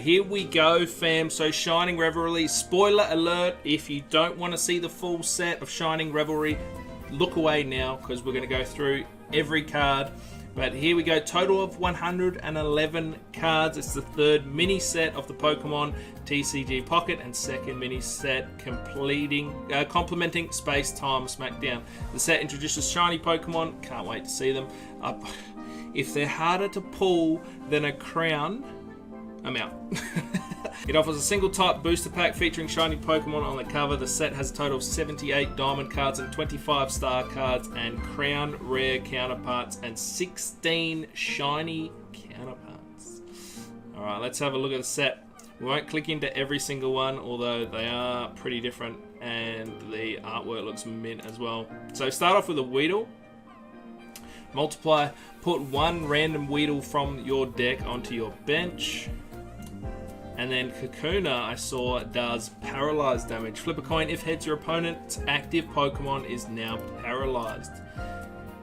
here we go, fam. So Shining Revelry, spoiler alert, if you don't want to see the full set of Shining Revelry, look away now, because we're going to go through every card. But here we go, total of 111 cards. It's the third mini set of the Pokemon TCG Pocket and second mini set complementing Space Time Smackdown. The set introduces shiny Pokemon, can't wait to see them. If they're harder to pull than a crown, I'm out. It offers a single type booster pack featuring shiny Pokemon on the cover. The set has a total of 78 diamond cards and 25 star cards and crown rare counterparts and 16 shiny counterparts. Alright, let's have a look at the set. We won't click into every single one, although they are pretty different and the artwork looks mint as well. So start off with a Weedle. Multiply, put one random Weedle from your deck onto your bench. And then Kakuna, I saw, does paralyzed damage. Flip a coin. If heads, your opponent's active Pokemon is now paralyzed.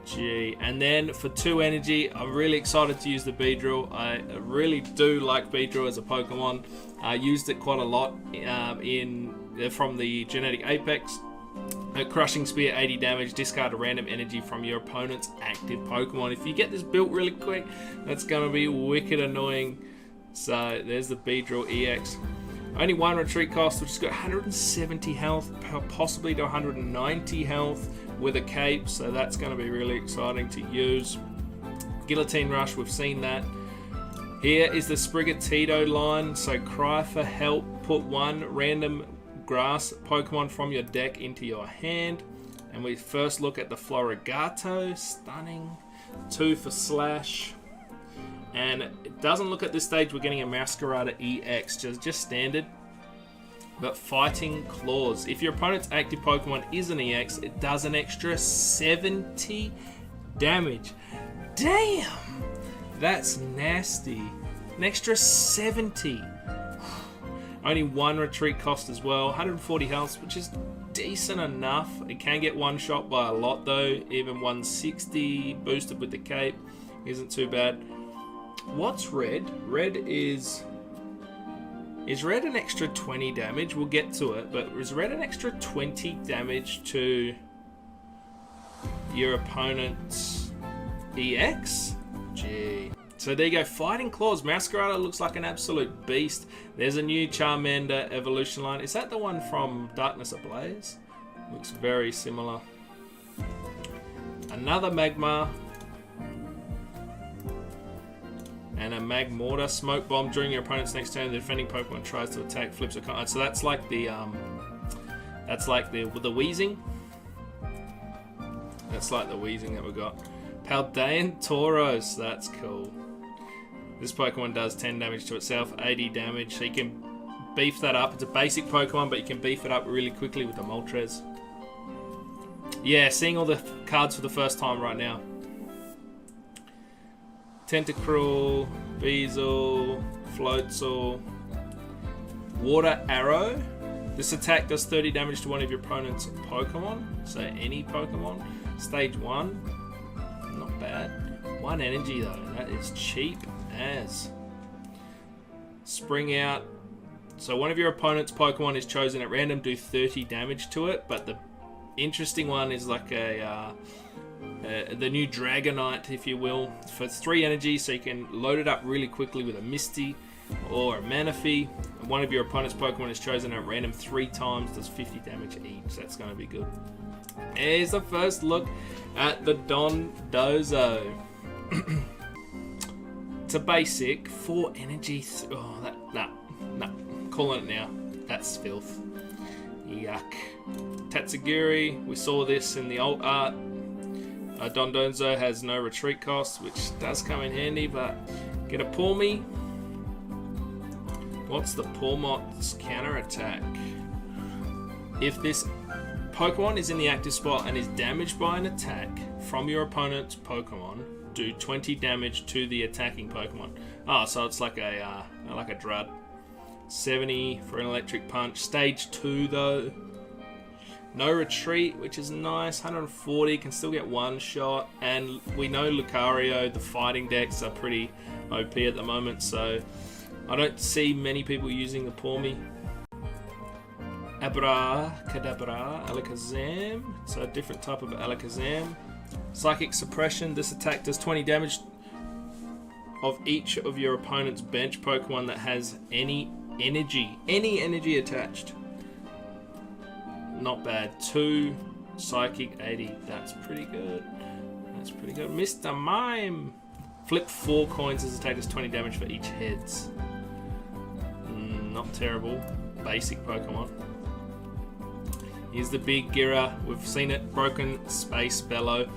Gee. And then for 2 energy, I'm really excited to use the Beedrill. I really do like Beedrill as a Pokemon. I used it quite a lot from the Genetic Apex. A Crushing Spear, 80 damage. Discard a random energy from your opponent's active Pokemon. If you get this built really quick, that's going to be wicked annoying. So there's the Beedrill EX. Only 1 retreat cost, which has got 170 health, possibly to 190 health with a cape. So that's going to be really exciting to use. Guillotine Rush, we've seen that. Here is the Sprigatito line. So cry for help. Put 1 random grass Pokemon from your deck into your hand. And we first look at the Florigato. Stunning. 2 for Slash. And it doesn't look at this stage we're getting a Masquerada EX, just standard. But Fighting Claws. If your opponent's active Pokemon is an EX, it does an extra 70 damage. Damn! That's nasty. An extra 70. Only 1 retreat cost as well. 140 health, which is decent enough. It can get one shot by a lot though. Even 160 boosted with the cape isn't too bad. What's red? Red is red an extra 20 damage? We'll get to it, but is red an extra 20 damage to your opponent's EX? Gee. So there you go, Fighting Claws. Masquerada looks like an absolute beast. There's a new Charmander evolution line. Is that the one from Darkness Ablaze? Looks very similar. Another Magmar. And a Magmortar. Smoke Bomb. During your opponent's next turn, the defending Pokemon tries to attack, flips a card. So that's like the Weezing. That's like the Weezing that we got. Paldean Tauros. That's cool. This Pokemon does 10 damage to itself, 80 damage. So you can beef that up. It's a basic Pokemon, but you can beef it up really quickly with the Moltres. Yeah, seeing all the cards for the first time right now. Tentacruel, Beazle, Floatzel, Water Arrow. This attack does 30 damage to one of your opponent's Pokemon. So any Pokemon. Stage 1. Not bad. 1 energy though. That is cheap as. Spring Out. So one of your opponent's Pokemon is chosen at random. Do 30 damage to it. But the interesting one is like the new Dragonite, if you will, for 3 energy, so you can load it up really quickly with a Misty or a Manaphy. One of your opponent's Pokemon is chosen at random 3 times, does 50 damage each. That's going to be good. Here's the first look at the Dondozo. It's a basic 4 energy. Nah, calling it now. That's filth. Yuck. Tatsugiri, we saw this in the old art. Dondozo has no retreat cost, which does come in handy, but get a Pawmi. What's the Pawmot's counter attack? If this Pokemon is in the active spot and is damaged by an attack from your opponent's Pokemon, do 20 damage to the attacking Pokemon. Oh, so it's like a Drud. 70 for an electric punch. Stage 2 though. No retreat, which is nice. 140, can still get 1 shot. And we know Lucario, the fighting decks are pretty OP at the moment, so I don't see many people using the Pawmi. Abracadabra, Alakazam. It's a different type of Alakazam. Psychic Suppression. This attack does 20 damage of each of your opponent's bench Pokemon that has any energy attached. Not bad. 2 Psychic 80. That's pretty good. That's pretty good. Mr. Mime. Flip 4 coins. This attack does 20 damage for each heads. Not terrible. Basic Pokemon. Here's the big Gira. We've seen it. Broken Space Bellow.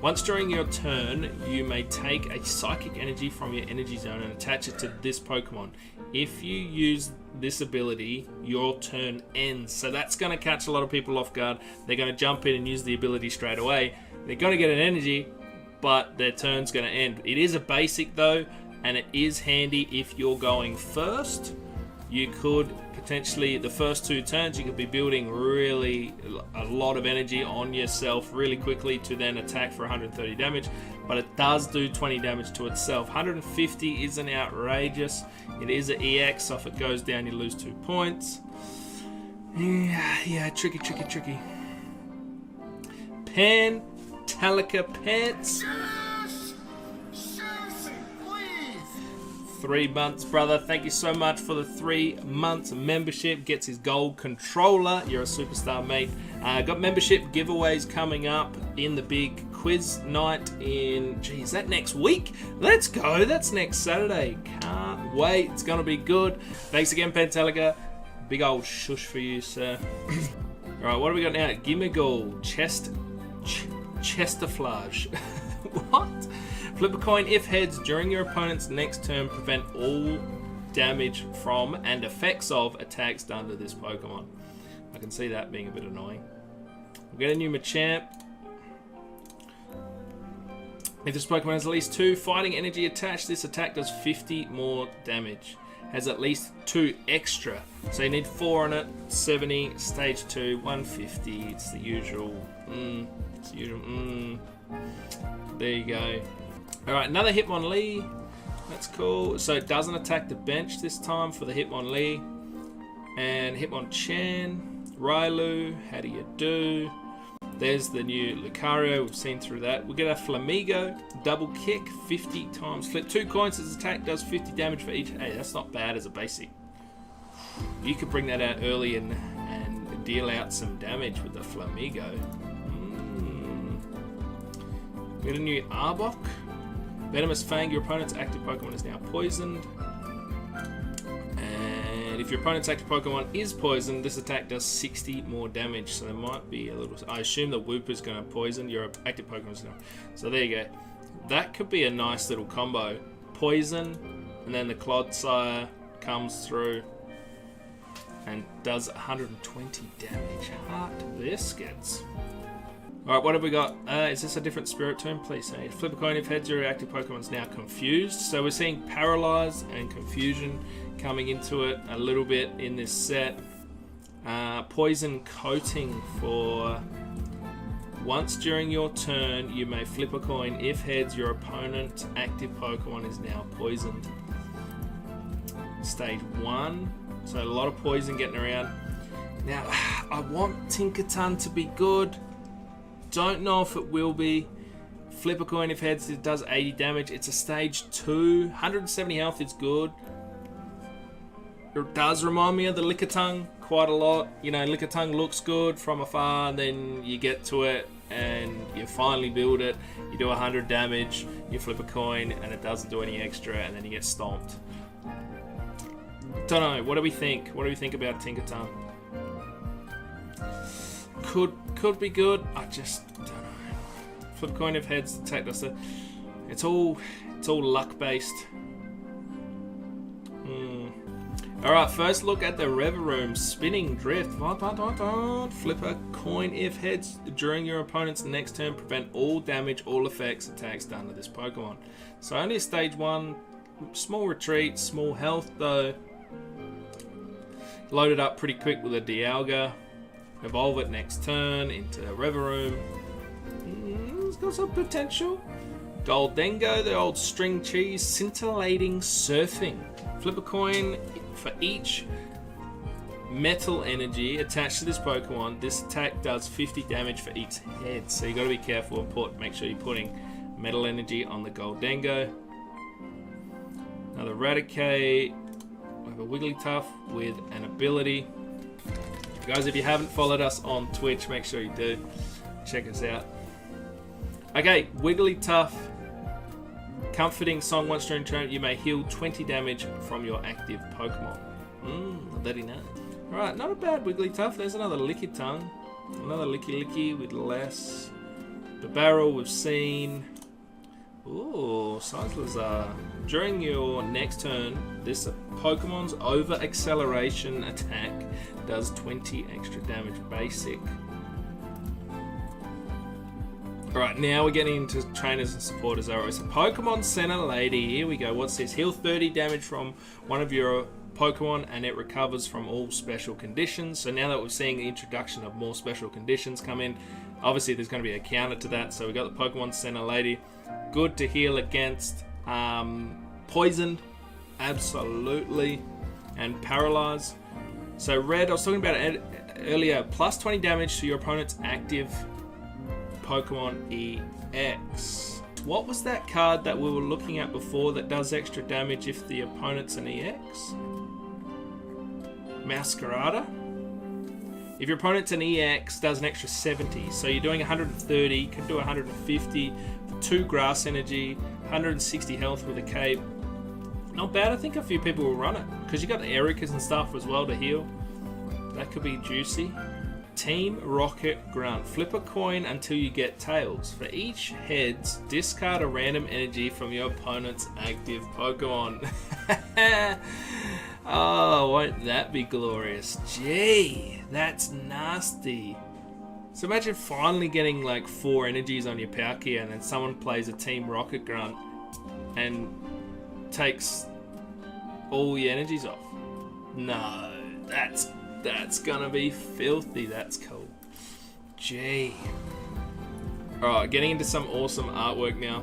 Once during your turn, you may take a psychic energy from your energy zone and attach it to this Pokemon. If you use this ability, your turn ends. So that's going to catch a lot of people off guard. They're going to jump in and use the ability straight away. They're going to get an energy, but their turn's going to end. It is a basic though, and it is handy if you're going first. You could potentially, the first 2 turns, you could be building really a lot of energy on yourself really quickly to then attack for 130 damage, but it does do 20 damage to itself. 150 isn't outrageous. It is an EX, so if it goes down, you lose 2 points. Yeah, tricky. Pantalica Pants. 3 months, brother. Thank you so much for the 3 months membership. Gets his gold controller. You're a superstar, mate. Got membership giveaways coming up in the big quiz night in, is that next week? Let's go. That's next Saturday. Can't wait. It's going to be good. Thanks again, Pantalica. Big old shush for you, sir. All right, what do we got now? Gimmighoul. Chesterflage. What? Flip a coin. If heads, during your opponent's next turn, prevent all damage from and effects of attacks done to this Pokemon. I can see that being a bit annoying. We'll get a new Machamp. If this Pokemon has at least 2 fighting energy attached, this attack does 50 more damage. Has at least 2 extra. So you need 4 on it. 70, stage 2, 150. It's the usual. There you go. Alright, another Hitmonlee. That's cool. So it doesn't attack the bench this time for the Hitmonlee. And Hitmonchan. Railu. How do you do? There's the new Lucario. We've seen through that. We'll get a Flamigo. Double kick. 50 times. Flip 2 coins. This attack does 50 damage for each. Hey, that's not bad as a basic. You could bring that out early and deal out some damage with the Flamigo. Get a new Arbok. Venomous Fang, your opponent's active Pokemon is now poisoned. And if your opponent's active Pokemon is poisoned, this attack does 60 more damage. So there might be a little... I assume the Wooper's going to poison your active Pokemon's now. So there you go. That could be a nice little combo. Poison, and then the Clodsire comes through and does 120 damage. Heart biscuits. Alright, what have we got? Is this a different Spirit Tomb? Please say. Flip a coin if heads, your active Pokemon is now confused. So we're seeing Paralyze and Confusion coming into it a little bit in this set. Poison Coating for once during your turn, you may flip a coin. If heads, your opponent's active Pokemon is now poisoned. Stage 1. So a lot of poison getting around. Now, I want Tinkaton to be good. Don't know if it will be. Flip a coin if heads, it does 80 damage. It's a stage 2. 170 health is good. It does remind me of the Lickitung quite a lot. You know, Lickitung looks good from afar, and then you get to it and you finally build it. You do 100 damage, you flip a coin, and it doesn't do any extra, and then you get stomped. Don't know. What do we think? What do we think about Tinkaton? Could be good. I just don't know. Flip coin if heads, attack does it. It's all luck based. Alright, first look at the Revelry Spinning Drift. Flip a coin if heads during your opponent's next turn. Prevent all damage, all effects, attacks done to this Pokemon. So only stage 1. Small retreat, small health though. Loaded up pretty quick with a Dialga. Evolve it next turn into Revelry. It's got some potential. Goldengo, the old string cheese, scintillating surfing. Flip a coin for each metal energy attached to this Pokemon. This attack does 50 damage for each head. So you got to be careful and make sure you're putting metal energy on the Goldengo. Another Raticate. We have a Wigglytuff with an ability. Guys, if you haven't followed us on Twitch, make sure you do. Check us out. Okay, Wigglytuff. Comforting song once during turn, you may heal 20 damage from your active Pokemon. Let it know. Alright, not a bad Wigglytuff. There's another Lickitung. Another Licky with less. The barrel we've seen. Ooh, Sizlazar. During your next turn, this Pokemon's over acceleration attack does 20 extra damage basic. Alright, now we're getting into trainers and supporters. Alright, so Pokemon Center Lady. Here we go. What's this? Heal 30 damage from one of your Pokemon and it recovers from all special conditions. So now that we're seeing the introduction of more special conditions come in, obviously there's going to be a counter to that. So we got the Pokemon Center Lady. Good to heal against poison. Absolutely. And paralyze. So red, I was talking about it earlier. Plus 20 damage to your opponent's active Pokemon EX. What was that card that we were looking at before that does extra damage if the opponent's an EX? Masquerada? If your opponent's an EX, does an extra 70. So you're doing 130, you can do 150 for 2 grass energy, 160 health with a cape. Not bad. I think a few people will run it because you got the Ericas and stuff as well to heal. That could be juicy. Team Rocket Grunt. Flip a coin until you get tails. For each heads, discard a random energy from your opponent's active Pokemon. Oh, won't that be glorious? Gee, that's nasty. So imagine finally getting like 4 energies on your Palkia and then someone plays a Team Rocket Grunt and takes all your energies off. No, that's gonna be filthy. That's cool. Gee. Alright, getting into some awesome artwork now.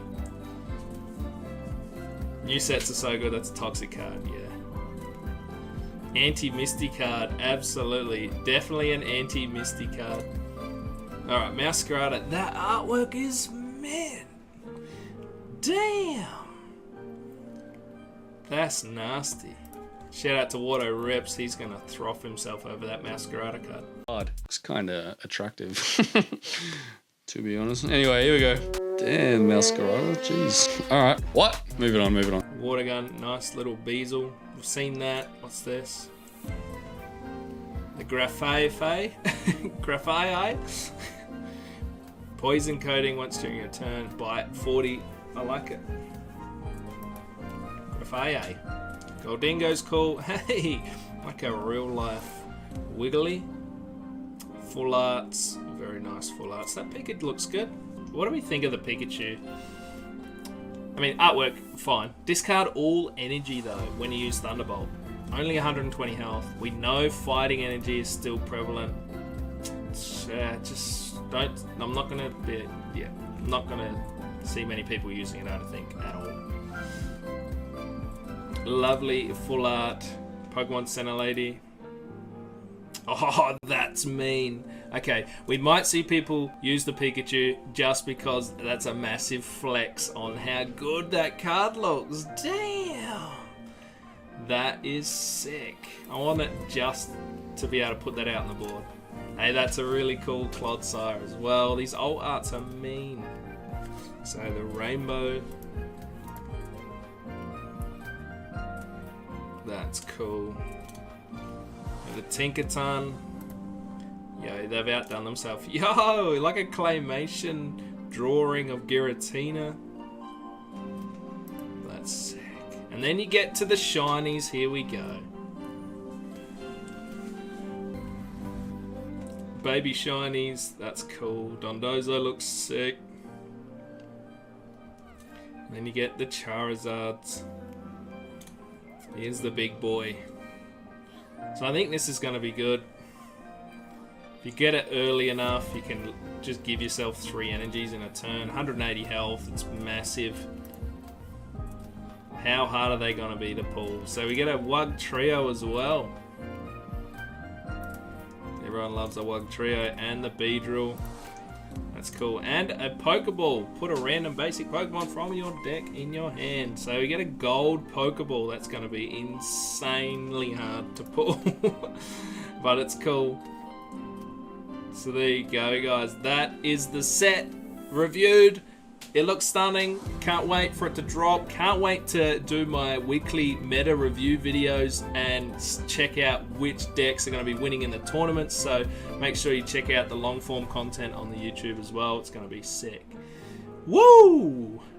New sets are so good. That's a toxic card, yeah. Anti-Misty card, absolutely. Definitely an anti-Misty card. Alright, Masquerada. That artwork is, man. Damn. That's nasty. Shout out to Watto Reps, he's going to throw himself over that Masquerada card. God, looks kind of attractive, to be honest. Anyway, here we go. Damn, Masquerada, jeez. Alright, what? Moving on. Water gun, nice little Beazle. We've seen that. What's this? The Grafaiai? Grafaiai? Poison coating once during your turn. Bite 40. I like it. Grafaiai. Goldingo's cool. Hey, like a real life Wiggly. Full arts. Very nice full arts. That Pikachu looks good. What do we think of the Pikachu? I mean, artwork, fine. Discard all energy though when you use Thunderbolt. Only 120 health. We know fighting energy is still prevalent. Just don't. I'm not gonna be. Yeah, I'm not gonna see many people using it. I don't think at all. Lovely full art Pokemon Center Lady. Oh, that's mean. Okay, we might see people use the Pikachu just because that's a massive flex on how good that card looks. Damn. That is sick. I want it just to be able to put that out on the board. Hey, that's a really cool Clodsire as well. These alt arts are mean. So the rainbow. That's cool. And the Tinkerton. Yo, they've outdone themselves. Yo, like a claymation drawing of Giratina. That's sick. And then you get to the shinies. Here we go. Baby shinies. That's cool. Dondozo looks sick. And then you get the Charizards. Here's the big boy. So I think this is going to be good. If you get it early enough, you can just give yourself 3 energies in a turn. 180 health, it's massive. How hard are they going to be to pull? So we get a Wug Trio as well. Everyone loves a Wug Trio and the Beedrill. That's cool. And a Pokeball. Put a random basic Pokemon from your deck in your hand. So we get a gold Pokeball. That's going to be insanely hard to pull. But it's cool. So there you go, guys. That is the set reviewed. It looks stunning. Can't wait for it to drop. Can't wait to do my weekly meta review videos and check out which decks are going to be winning in the tournaments. So make sure you check out the long form content on the YouTube as well. It's going to be sick. Woo!